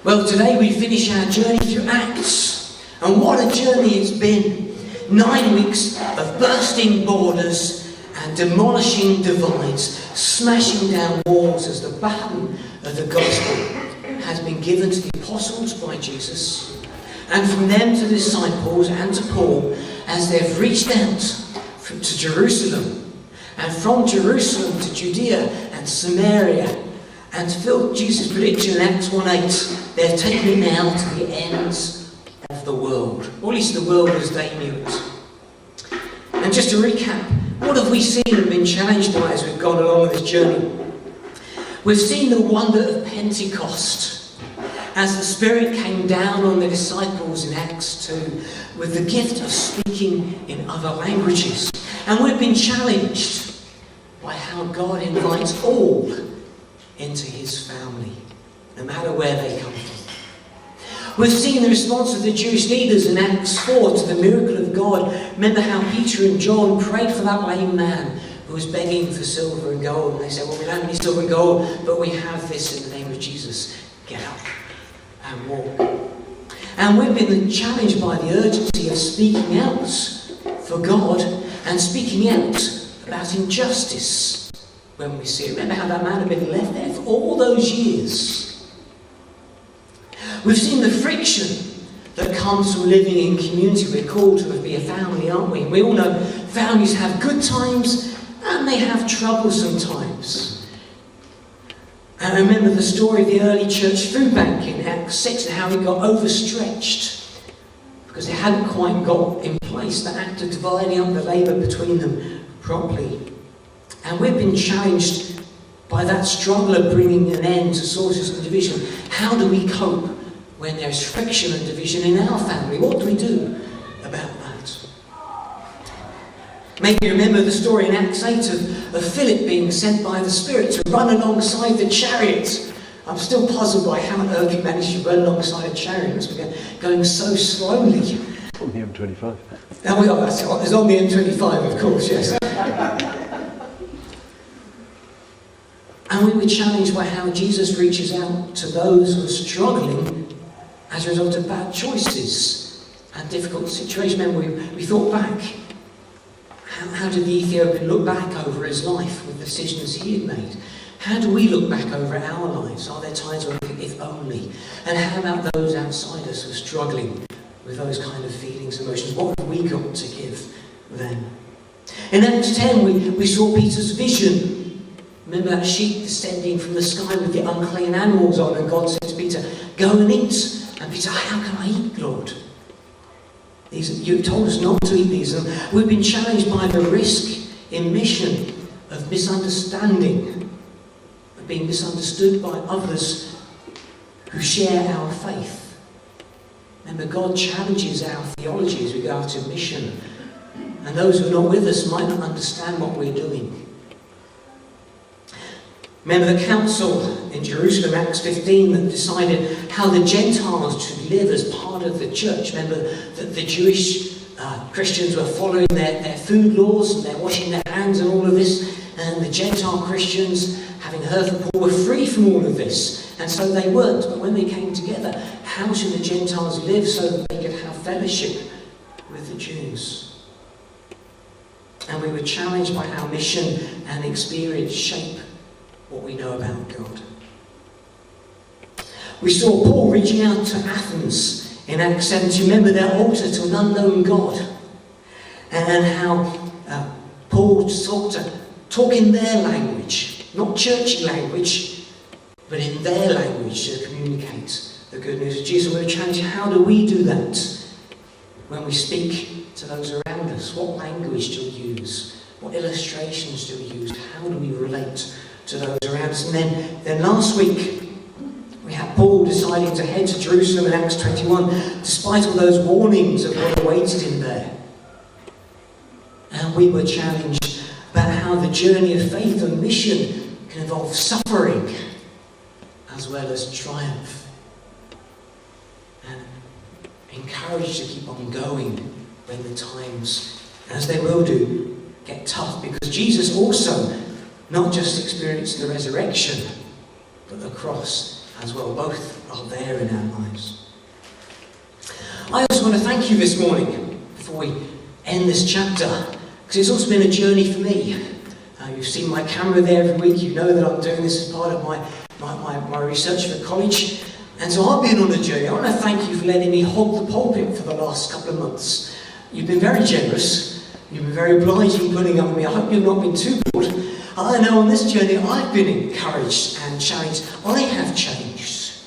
Well, today we finish our journey through Acts, and what a journey it's been. 9 weeks of bursting borders and demolishing divides, smashing down walls as the baton of the gospel has been given to the apostles by Jesus, and from them to the disciples and to Paul as they've reached out to Jerusalem, and from Jerusalem to Judea and Samaria, and to fulfill Jesus' prediction in Acts 1:8, they've taken it now to the ends of the world, or at least the world as they knew it. And just to recap, what have we seen and been challenged by as we've gone along this journey? We've seen the wonder of Pentecost, as the Spirit came down on the disciples in Acts 2 with the gift of speaking in other languages. And we've been challenged by how God invites all into his family, no matter where they come from. We've seen the response of the Jewish leaders in Acts 4 to the miracle of God. Remember how Peter and John prayed for that lame man who was begging for silver and gold. And they said, well, we don't have any silver and gold, but we have this in the name of Jesus. Get up and walk. And we've been challenged by the urgency of speaking out for God and speaking out about injustice when we see it. Remember how that man had been left there for all those years. We've seen the friction that comes from living in community. We're called to be a family, aren't we? We all know families have good times and they have troublesome times. And I remember the story of the early church food bank in Acts 6 and how it got overstretched because they hadn't quite got in place the act of dividing up the labour between them properly. And we've been challenged by that struggle of bringing an end to sources of division. How do we cope when there's friction and division in our family? What do we do about that? Maybe you remember the story in Acts 8 of Philip being sent by the Spirit to run alongside the chariot. I'm still puzzled by how on earth he managed to run alongside a chariot. It's going so slowly. On the M25. Oh, well, that's it. It's on the M25, of course, yes. And we were challenged by how Jesus reaches out to those who are struggling as a result of bad choices and difficult situations. Remember, we thought back. How did the Ethiopian look back over his life with the decisions he had made? How do we look back over our lives? Are there times when we think, if only? And how about those outside us who are struggling with those kind of feelings, emotions? What have we got to give them? In Acts 10, we saw Peter's vision. Remember that sheep descending from the sky with the unclean animals on, and God said to Peter, go and eat. And Peter, how can I eat, Lord? You told us not to eat these. And we've been challenged by the risk in mission of misunderstanding, of being misunderstood by others who share our faith. Remember, God challenges our theology as we go out to mission. And those who are not with us might not understand what we're doing. Remember the council in Jerusalem, Acts 15, that decided how the Gentiles should live as part of the church. Remember that the Jewish Christians were following their food laws and they're washing their hands and all of this. And the Gentile Christians, having heard from Paul, were free from all of this. And so they weren't. But when they came together, how should the Gentiles live so that they could have fellowship with the Jews? And we were challenged by how mission and experience shape what we know about God. We saw Paul reaching out to Athens in Acts 7 to remember their altar to an unknown God, and how Paul sought to talk in their language, not churchy language, but in their language to communicate the good news of Jesus. We were challenged, how do we do that when we speak to those around us? What language do we use? What illustrations do we use? How do we relate to those around us? And then last week we had Paul deciding to head to Jerusalem in Acts 21 despite all those warnings of what awaited him there. And we were challenged about how the journey of faith and mission can involve suffering as well as triumph, and encouraged to keep on going when the times, as they will do, get tough, because Jesus also not just experienced the resurrection, but the cross as well, both are there in our lives. I also want to thank you this morning, before we end this chapter, because it's also been a journey for me. You've seen my camera there every week. You know that I'm doing this as part of my research for college. And so I've been on a journey. I want to thank you for letting me hold the pulpit for the last couple of months. You've been very generous. You've been very obliging putting up with me. I hope you've not been too bored. I know on this journey I've been encouraged and challenged. I have changed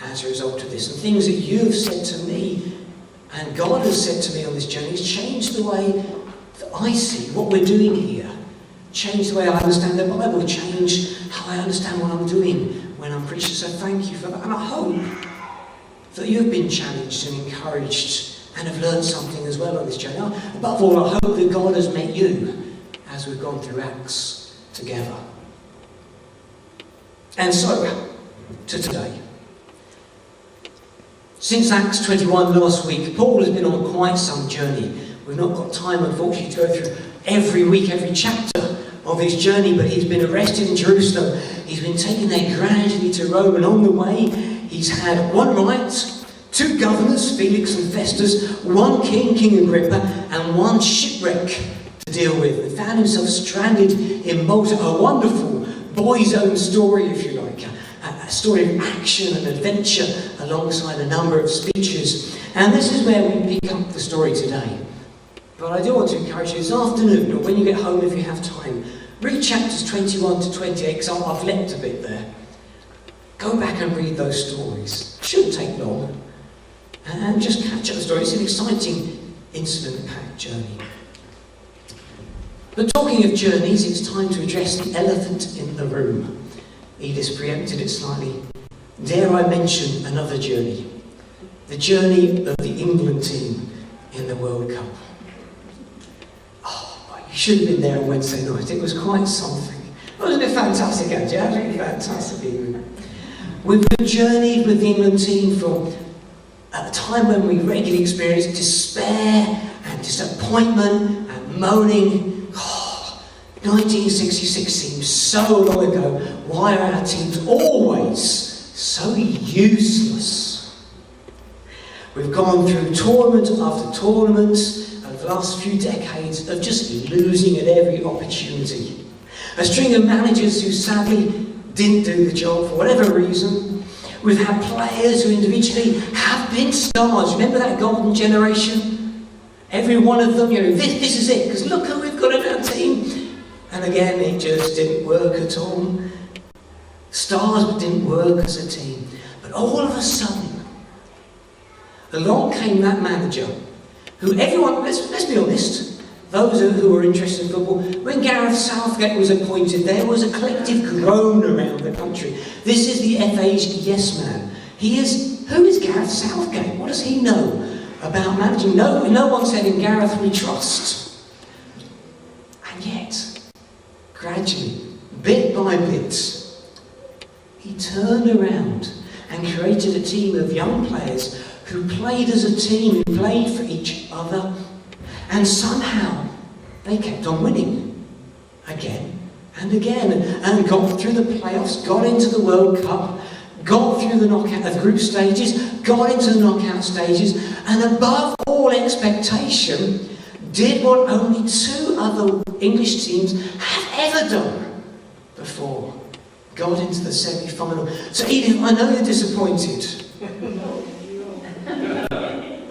as a result of this. And things that you have said to me and God has said to me on this journey has changed the way that I see what we're doing here. Changed the way I understand the Bible. Changed how I understand what I'm doing when I'm preaching. So thank you for that. And I hope that you've been challenged and encouraged and have learned something as well on this journey. Above all, I hope that God has met you as we've gone through Acts together. And so, to today. Since Acts 21 last week, Paul has been on quite some journey. We've not got time, unfortunately, to go through every week, every chapter of his journey, but he's been arrested in Jerusalem. He's been taken there gradually to Rome, and on the way, he's had one right, two governors, Felix and Festus, one king, King Agrippa, and one shipwreck to deal with. And found himself stranded in Malta, a wonderful boy's own story, if you like. A story of action and adventure alongside a number of speeches. And this is where we pick up the story today. But I do want to encourage you this afternoon, or when you get home if you have time, read chapters 21 to 28, because I've leapt a bit there. Go back and read those stories. It shouldn't take long. And just catch up the story. It's an exciting, incident-packed journey. But talking of journeys, it's time to address the elephant in the room. Edith preempted it slightly. Dare I mention another journey? The journey of the England team in the World Cup. Oh, you should have been there on Wednesday night. It was quite something. Wasn't it fantastic, Angie? Absolutely fantastic, England. We've journeyed with the England team from a time when we regularly experienced despair and disappointment and moaning. 1966 seems so long ago. Why are our teams always so useless? We've gone through tournament after tournament over the last few decades of just losing at every opportunity. A string of managers who sadly didn't do the job for whatever reason. We've had players who individually have been stars. Remember that golden generation? Every one of them, this is it, because look who we've got in our team. And again, it just didn't work at all. Stars didn't work as a team. But all of a sudden, along came that manager, who everyone, let's be honest, those who were interested in football, when Gareth Southgate was appointed, there was a collective groan around the country. This is the FA's yes man. Who is Gareth Southgate? What does he know about managing? No one said in Gareth we trust. And yet, gradually, bit by bit, he turned around and created a team of young players who played as a team, who played for each other, and somehow they kept on winning again and again, and got through the playoffs, got into the World Cup, got through the knockout of group stages, got into the knockout stages, and above all expectation, did what only two other English teams have ever done before. Got into the semi-final. So Edith, I know you're disappointed.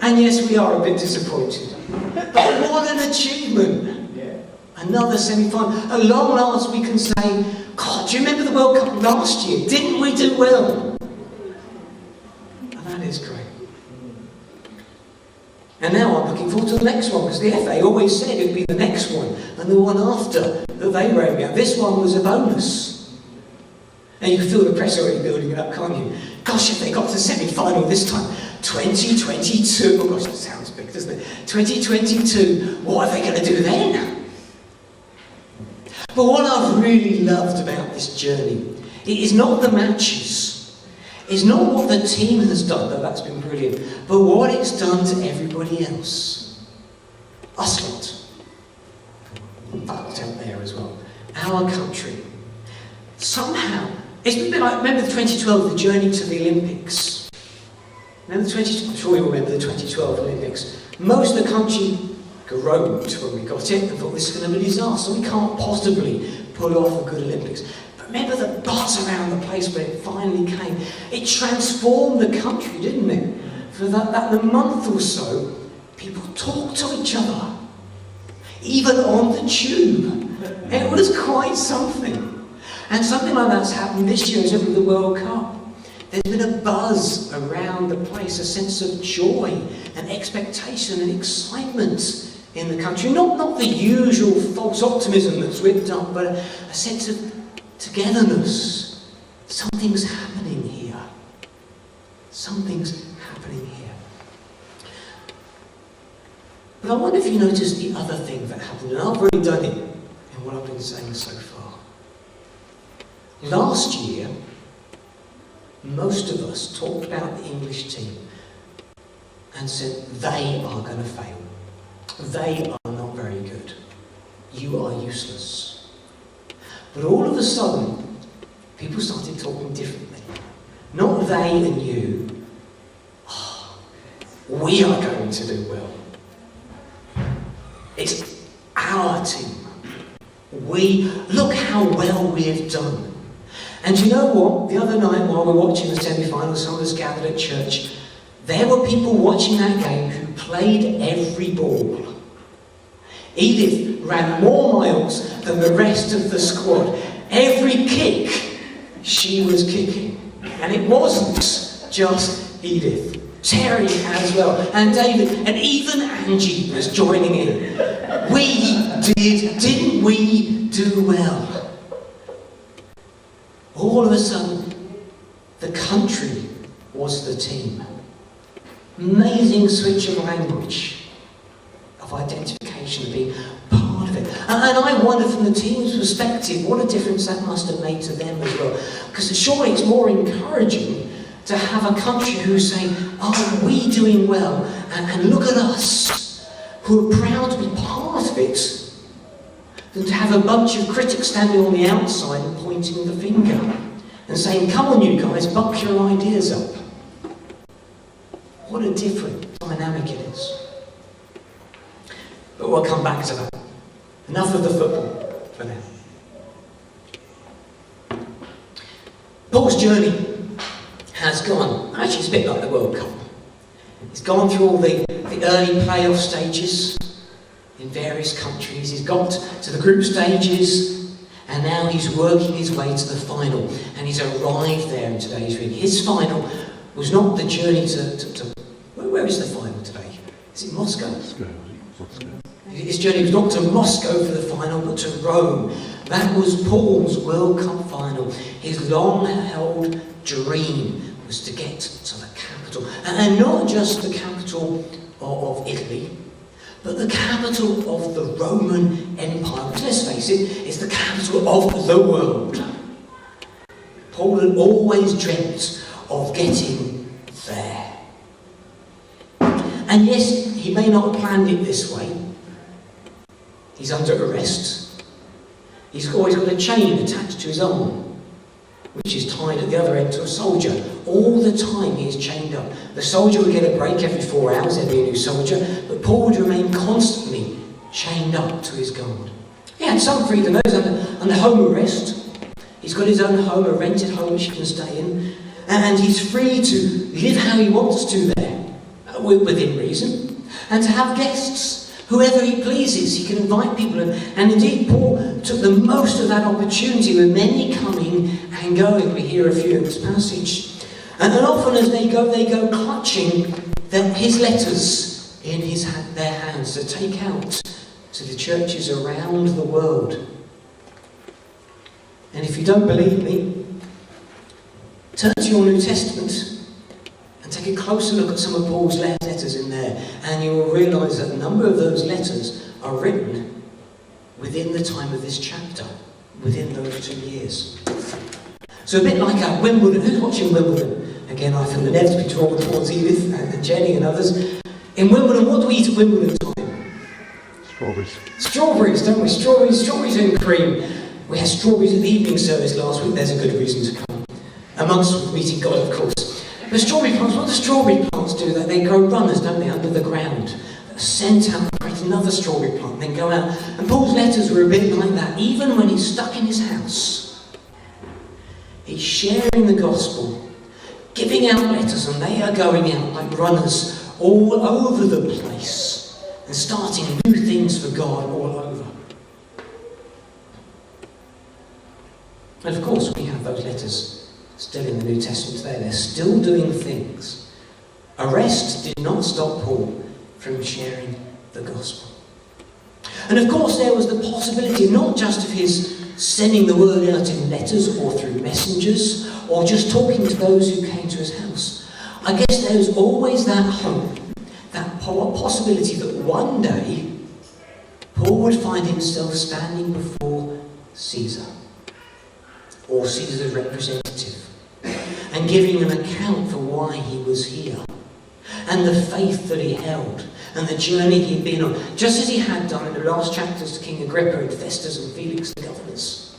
And yes, we are a bit disappointed. But what an achievement. Another semi-final. At long last we can say, God, do you remember the World Cup last year? Didn't we do well? And that is great. And now I'm looking forward to the next one, because the FA always said it would be the next one and the one after that they were aiming at. This one was a bonus. And you can feel the press already building it up, can't you? Gosh, if they got to the semi-final this time, 2022, oh gosh, that sounds big, doesn't it? 2022, what are they going to do then? But what I've really loved about this journey, it is not the matches. It's not what the team has done, though that's been brilliant, but what it's done to everybody else. Us lot. That out there as well. Our country. Somehow, It's a bit like, remember the 2012, the journey to the Olympics? Remember I'm sure you remember the 2012 Olympics. Most of the country groaned when we got it and thought this is going to be a disaster. We can't possibly pull off a good Olympics. But remember the buzz around the place when it finally came. It transformed the country, didn't it? For that a month or so, people talked to each other. Even on the tube. It was quite something. And something like that's happened this year as with the World Cup. There's been a buzz around the place, a sense of joy and expectation and excitement in the country. Not the usual false optimism that's whipped up, but a sense of togetherness. Something's happening here. Something's happening here. But I wonder if you noticed the other thing that happened, and I've already done it in what I've been saying so far. Last year, most of us talked about the English team and said, they are going to fail. They are not very good. You are useless. But all of a sudden, people started talking differently. Not they and you. Oh, we are going to do well. It's our team. Look how well we have done. And you know what? The other night while we were watching the semi-final, some of us gathered at church, there were people watching that game who played every ball. Edith ran more miles than the rest of the squad. Every kick, she was kicking. And it wasn't just Edith. Terry as well, and David, and even Angie was joining in. Didn't we do well? All of a sudden, the country was the team. Amazing switch of language, of identification, of being part of it. And I wonder from the team's perspective, what a difference that must have made to them as well. Because surely it's more encouraging to have a country who's saying, are we doing well? And look at us, who are proud to be part of it, than to have a bunch of critics standing on the outside and pointing the finger and saying, come on you guys, buck your ideas up. What a different dynamic it is. But we'll come back to that. Enough of the football for now. Paul's journey has gone, actually it's a bit like the World Cup. He's gone through all the early playoff stages in various countries. He's got to the group stages, and now he's working his way to the final. And he's arrived there in today's reading. His final was not the journey to where is the final today? Is it Moscow? Moscow. His journey was not to Moscow for the final, but to Rome. That was Paul's World Cup final. His long-held dream was to get to the capital. And not just the capital of Italy, but the capital of the Roman Empire, which, let's face it, is the capital of the world. Paul had always dreamt of getting there. And yes, he may not have planned it this way. He's under arrest. He's always got a chain attached to his arm, which is tied at the other end to a soldier. All the time he is chained up. The soldier would get a break every 4 hours, there'd be a new soldier, but Paul would remain constantly chained up to his guard. He had some freedom, though. He was under home arrest. He's got his own home, a rented home which he can stay in, and he's free to live how he wants to there, within reason, and to have guests. Whoever he pleases, he can invite people in. And indeed, Paul took the most of that opportunity, with many coming and going. We hear a few in this passage. And then often as they go clutching his letters in their hands to take out to the churches around the world. And if you don't believe me, turn to your New Testament and take a closer look at some of Paul's letters in there, and you will realise that a number of those letters are written within the time of this chapter, within those 2 years. So a bit like Wimbledon. Who's watching Wimbledon? Again, I feel inevitably drawn towards Edith and Jenny and others. In Wimbledon, what do we eat at Wimbledon time? Strawberries. Strawberries, don't we? Strawberries and cream. We had strawberries at the evening service last week. There's a good reason to come. amongst meeting God, of course. But strawberry plants, what do strawberry plants do? They grow runners, don't they, under the ground. Sent out to create another strawberry plant, then go out. And Paul's letters were a bit like that. Even when he's stuck in his house, he's sharing the gospel, giving out letters, and they are going out like runners all over the place and starting new things for God all over. And of course, we have those letters still in the New Testament today. They're still doing things. Arrest did not stop Paul from sharing the gospel. And of course there was the possibility not just of his sending the word out in letters or through messengers or just talking to those who came to his house. I guess there was always that hope, that possibility that one day Paul would find himself standing before Caesar or Caesar's representative and giving an account for why he was here and the faith that he held and the journey he'd been on, just as he had done in the last chapters to King Agrippa and Festus and Felix the governors.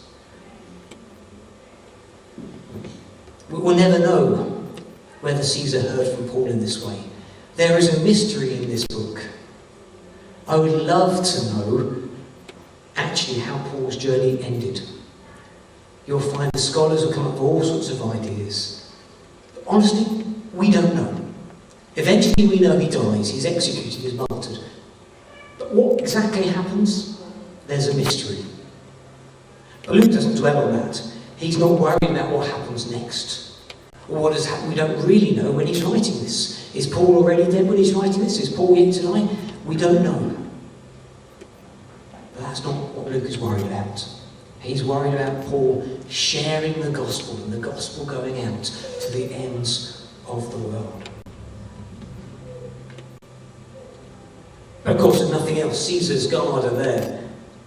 We'll never know whether Caesar heard from Paul in this way. There is a mystery in this book. I would love to know actually how Paul's journey ended. You'll find the scholars will come up with all sorts of ideas. But honestly, we don't know. Eventually we know he dies, he's executed, he's martyred. But what exactly happens? There's a mystery. But Luke doesn't dwell on that. He's not worried about what happens next. Or what has happened. We don't really know when he's writing this. Is Paul already dead when he's writing this? Is Paul yet to die? We don't know. But that's not what Luke is worried about. He's worried about Paul sharing the gospel and the gospel going out to the ends of the world. Of course, if nothing else, Caesar's guard are there.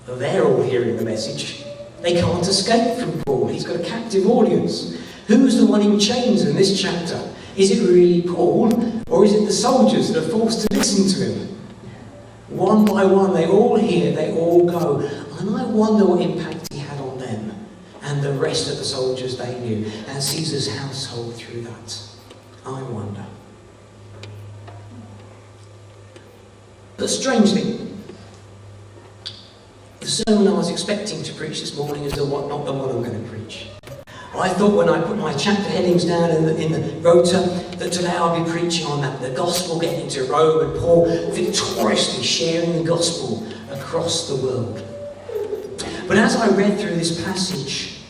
They're all hearing the message. They can't escape from Paul. He's got a captive audience. Who's the one in chains in this chapter? Is it really Paul? Or is it the soldiers that are forced to listen to him? One by one, they all hear, they all go. And I wonder what impact he had on them and the rest of the soldiers they knew and Caesar's household through that. I wonder. But strangely, the sermon I was expecting to preach this morning is not the one I'm going to preach. I thought when I put my chapter headings down in the rota that today I'll be preaching on that, the gospel getting into Rome and Paul victoriously sharing the gospel across the world. But as I read through this passage,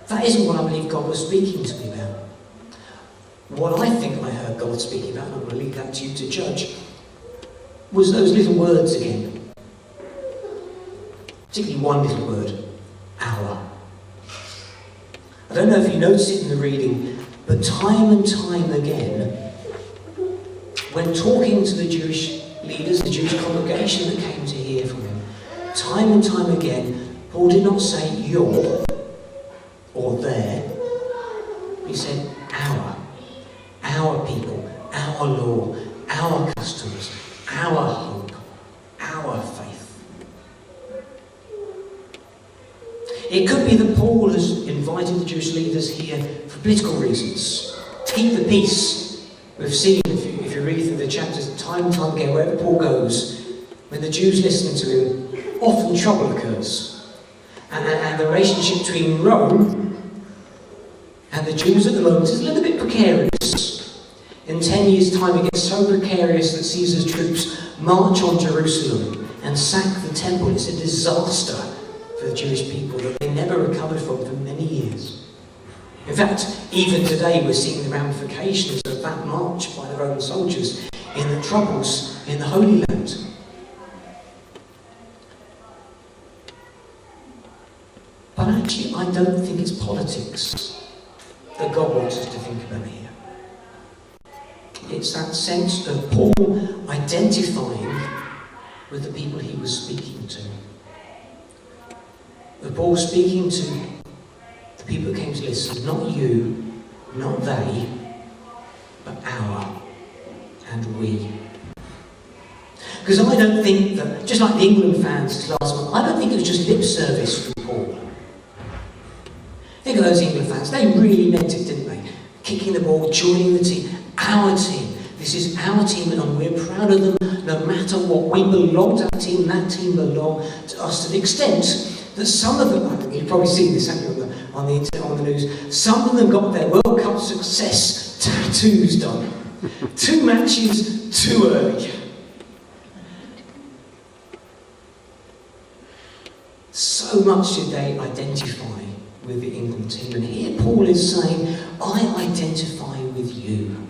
that isn't what I believe God was speaking to me about. What I think I heard God speaking about, and I'm going to leave that to you to judge, was those little words again. Particularly one little word, our. I don't know if you notice it in the reading, but time and time again, when talking to the Jewish leaders, the Jewish congregation that came to hear from him, time and time again, Paul did not say your or their. He said our people, our law, our customs, our hope, our faith. It could be that Paul has invited the Jewish leaders here for political reasons, to keep the peace. We've seen, if you read through the chapters, time and time again, wherever Paul goes, when the Jews listen to him, often trouble occurs. And the relationship between Rome and the Jews at the moment is a little bit precarious. In 10 years' time, it gets so precarious that Caesar's troops march on Jerusalem and sack the temple. It's a disaster for the Jewish people that they never recovered from for many years. In fact, even today we're seeing the ramifications of that march by the Roman soldiers in the troubles in the Holy Land. But actually, I don't think it's politics that God wants us to think about here. It's that sense of Paul identifying with the people he was speaking to. Of Paul speaking to the people that came to listen, not you, not they, but our and we. Because I don't think that, just like the England fans last month, I don't think it was just lip service from Paul. Think of those England fans fans, they really meant it, didn't they? Kicking the ball, joining the team, our team. This is our team and we're proud of them no matter what. We belong to that team belongs to us, to the extent that some of them, I think you've probably seen this, haven't you, on the internet, on the news, some of them got their World Cup success tattoos done. 2 matches too early. So much did they identify with the England team. And here Paul is saying, I identify with you.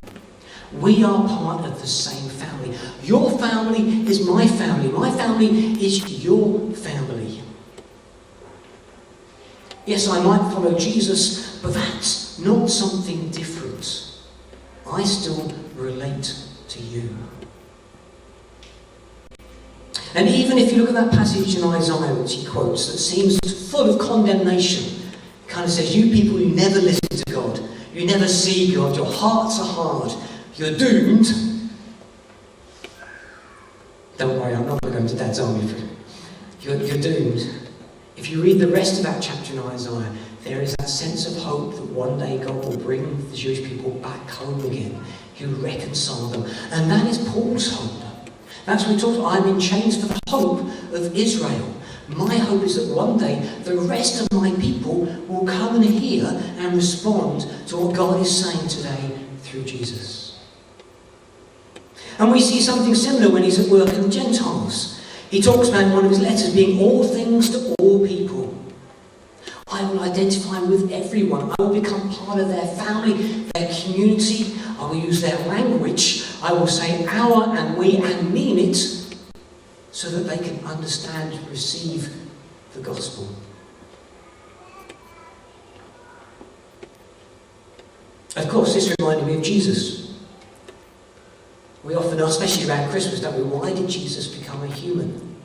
We are part of the same family. Your family is my family. My family is your family. Yes, I might follow Jesus, but that's not something different. I still relate to you. And even if you look at that passage in Isaiah which he quotes, that seems full of condemnation, it kind of says, you people, you never listen to God. You never see God. Your hearts are hard. You're doomed. Don't worry, I'm not going to go into Dad's army. You're doomed. If you read the rest of that chapter in Isaiah, there is that sense of hope that one day God will bring the Jewish people back home again. He'll reconcile them. And that is Paul's hope. That's what he talks about. I'm in chains for the hope of Israel. My hope is that one day the rest of my people will come and hear and respond to what God is saying today through Jesus. And we see something similar when he's at work in the Gentiles. He talks about in one of his letters being all things to all people. I will identify with everyone. I will become part of their family, their community. I will use their language. I will say our and we and mean it so that they can understand and receive the gospel. Of course, this reminded me of Jesus. We often ask, especially around Christmas, don't we? Why did Jesus become a human?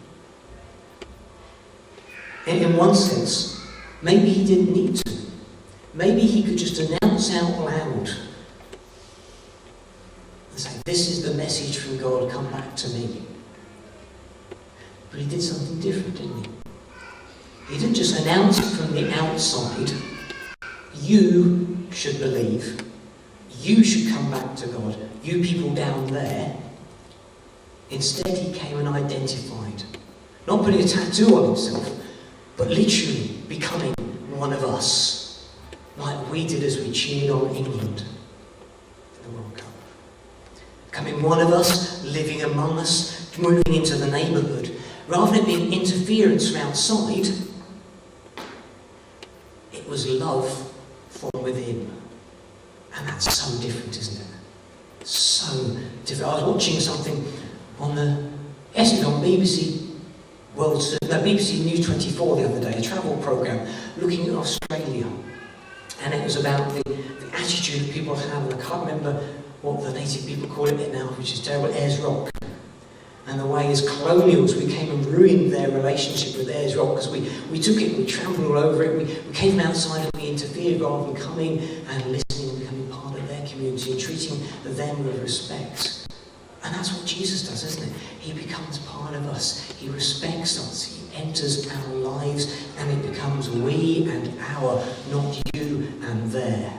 In one sense, maybe he didn't need to. Maybe he could just announce out loud and say, this is the message from God, come back to me. But he did something different, didn't he? He didn't just announce it from the outside. You should believe. You should come back to God. You people down there. Instead, he came and identified. Not putting a tattoo on himself, but literally becoming one of us. Like we did as we cheered on England for the World Cup. Becoming one of us, living among us, moving into the neighbourhood. Rather than it being interference from outside, it was love from within. And that's so different, isn't it? So different. I was watching something on BBC BBC News 24 the other day, a travel programme looking at Australia. And it was about the attitude that people have, and I can't remember what the native people call it now, which is terrible, Ayers Rock. And the way as colonials we came and ruined their relationship with Ayers Rock because we took it, we trampled all over it, we came from outside and we interfered rather than coming and listening and becoming part of their community and treating them with respect. And that's what Jesus does, isn't it? He becomes part of us. He respects us. He enters our lives and it becomes we and our, not you and their.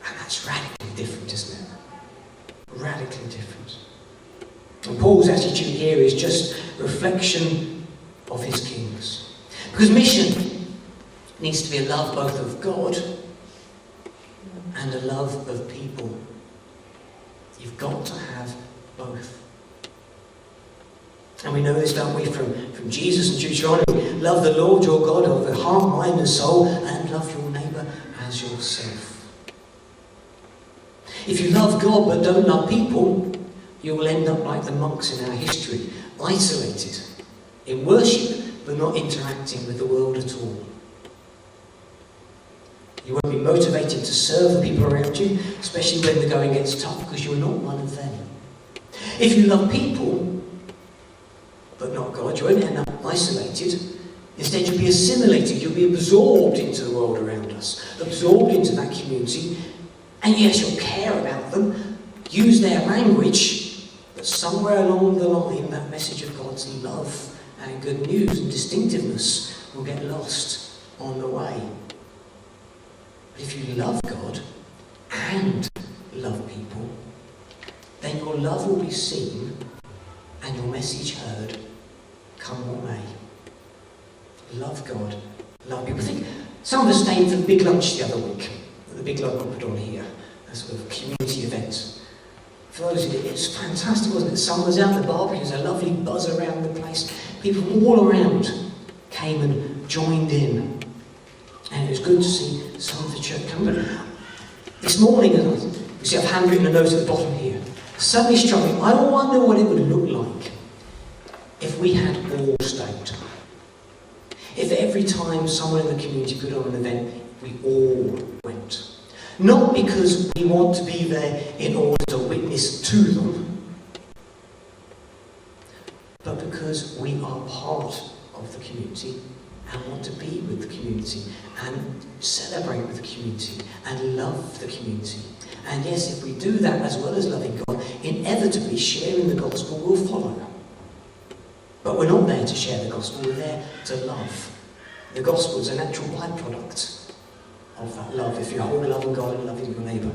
And that's radically different, isn't it? Radically different. And Paul's attitude here is just reflection of his kings. Because mission needs to be a love both of God and a love of people. You've got to have both. And we know this, don't we, from Jesus and Deuteronomy. Love the Lord your God of the heart, mind and soul, and love your neighbour as yourself. If you love God but don't love people, you will end up like the monks in our history, isolated, in worship but not interacting with the world at all. You won't be motivated to serve the people around you, especially when the going gets tough, because you're not one of them. If you love people but not God, you won't end up isolated. Instead, you'll be assimilated, you'll be absorbed into the world around us, absorbed into that community, and yes, you'll care about them, use their language, but somewhere along the line, that message of God's love and good news and distinctiveness will get lost on the way. But if you love God and love people, then your love will be seen and your message heard, come what may. Love God, love people. I think some of us stayed for the big lunch the other week, the big lunch we put on here, a sort of community event. For those who did, it was fantastic, wasn't it? The sun was out, the barbecue was a lovely buzz around the place. People from all around came and joined in. And it was good to see some of the church come. But this morning, you see I've handwritten a note at the bottom here. Suddenly struck me, I wonder what it would look like if we had all stayed. If every time someone in the community put on an event, we all went. Not because we want to be there in order to witness to them, but because we are part of the community and want to be with the community and celebrate with the community and love the community. And yes, if we do that as well as loving God, inevitably sharing the gospel will follow. But we're not there to share the gospel, we're there to love. The gospel is a natural byproduct of that love, if you're whole loving God and loving your neighbour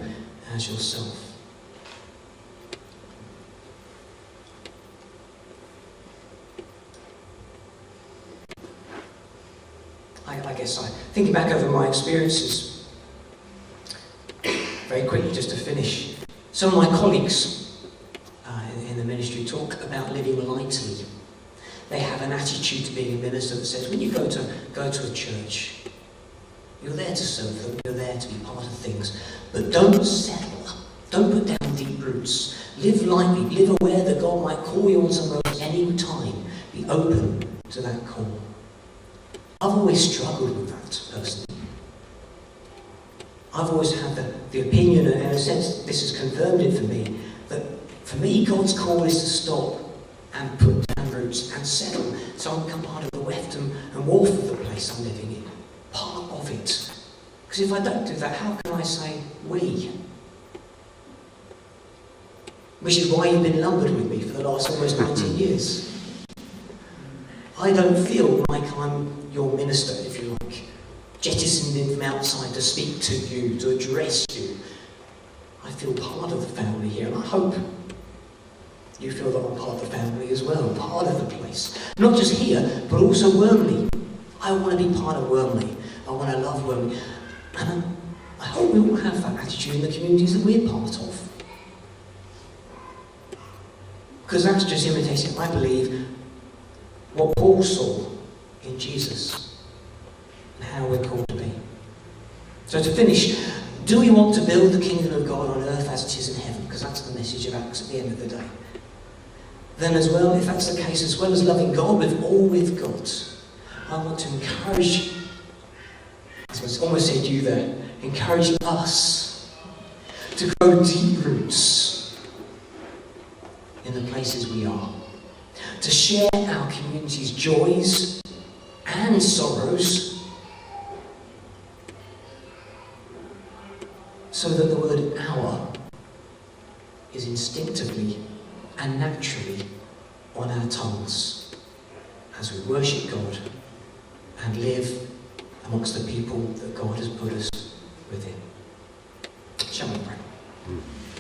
as yourself. I guess thinking back over my experiences, very quickly just to finish, some of my colleagues in the ministry talk about living lightly. They have an attitude to being a minister that says, when you go to a church, you're there to serve them, you're there to be part of things, but don't settle, don't put down deep roots. Live lightly, live aware that God might call you on somewhere else any time. Be open to that call. I've always struggled with that personally. I've always had the opinion, and in a sense this has confirmed it for me, that for me God's call is to stop and put down roots and settle so I can become part of the weft and warmth of the place I'm living in. Part of it. Because if I don't do that, how can I say we? Which is why you've been lumbered with me for the last almost 19 years. I don't feel like I'm your minister, if you like, jettisoned in from outside to speak to you, to address you. I feel part of the family here, and I hope you feel that I'm part of the family as well, part of the place. Not just here, but also Wormley. I want to be part of Wormley. I want to love Wormley. And I hope we all have that attitude in the communities that we're part of. Because that's just imitating, I believe, what Paul saw in Jesus and how we're called to be. So to finish, do we want to build the kingdom of God on earth as it is in heaven? Because that's the message of Acts at the end of the day. Then as well, if that's the case, as well as loving God with all we've got, I want to encourage, as I almost said you there, encourage us to grow deep roots in the places we are. To share our community's joys and sorrows so that the word our is instinctively and naturally on our tongues as we worship God and live amongst the people that God has put us within. Shall we pray?